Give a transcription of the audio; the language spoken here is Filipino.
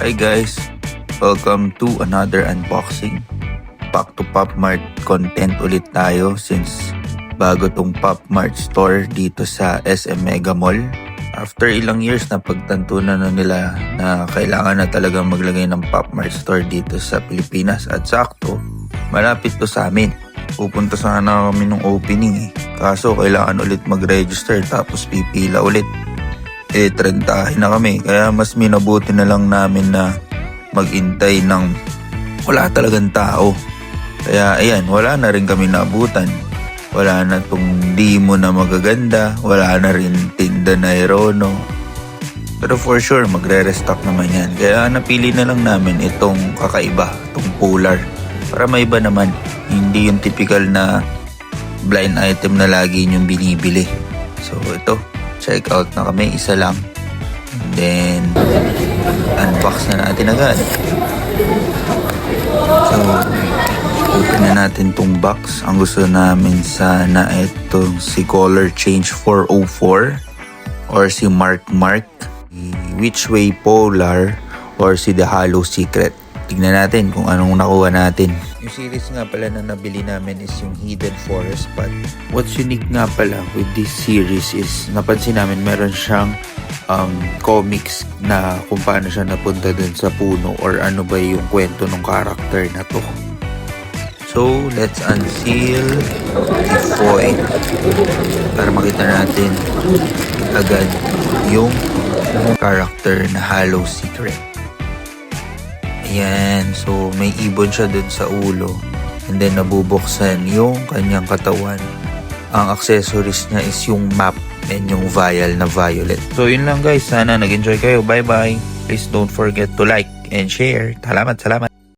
Hi guys, welcome to another unboxing. Back to Pop Mart content ulit tayo since bago tong Pop Mart store dito sa SM Mega Mall. After ilang years na pagtantunan na nila na kailangan na talagang maglagay ng Pop Mart store dito sa Pilipinas at sakto, malapit to sa amin. Pupunta sana kami nung opening kaso kailangan ulit mag-register tapos pipila ulit. Trentahin na kami kaya mas minabuti na lang namin na magintay ng wala talagang tao. Kaya ayan, wala na rin kami naabutan. Wala na tong demo na magaganda, wala na rin tinda na Erono. Pero for sure magre-restock naman yan. Kaya napili na lang namin itong kakaiba, itong polar. Para may iba naman, hindi yung typical na blind item na lagi yung binibili. So ito, check out na kami, isa lang. And then, unbox na natin agad. So, open na natin tong box. Ang gusto namin sana ito si Color Change 404 or si Mark, Which Way Polar or si The Hollow Secret. Tignan natin kung anong nakuha natin. Yung series nga pala na nabili namin is yung Hidden Forest Spot. What's unique nga pala with this series is napansin namin meron siyang comics na kung paano siya napunta dun sa puno or ano ba yung kwento ng character na to. So, let's unseal the foil para makita natin agad yung character na Hollow Secret. Ayan, so may ibon siya dun sa ulo and then nabubuksan yung kanyang katawan. Ang accessories niya is yung map and yung vial na violet. So yun lang guys, sana nag-enjoy kayo. Bye bye. Please don't forget to like and share. Salamat.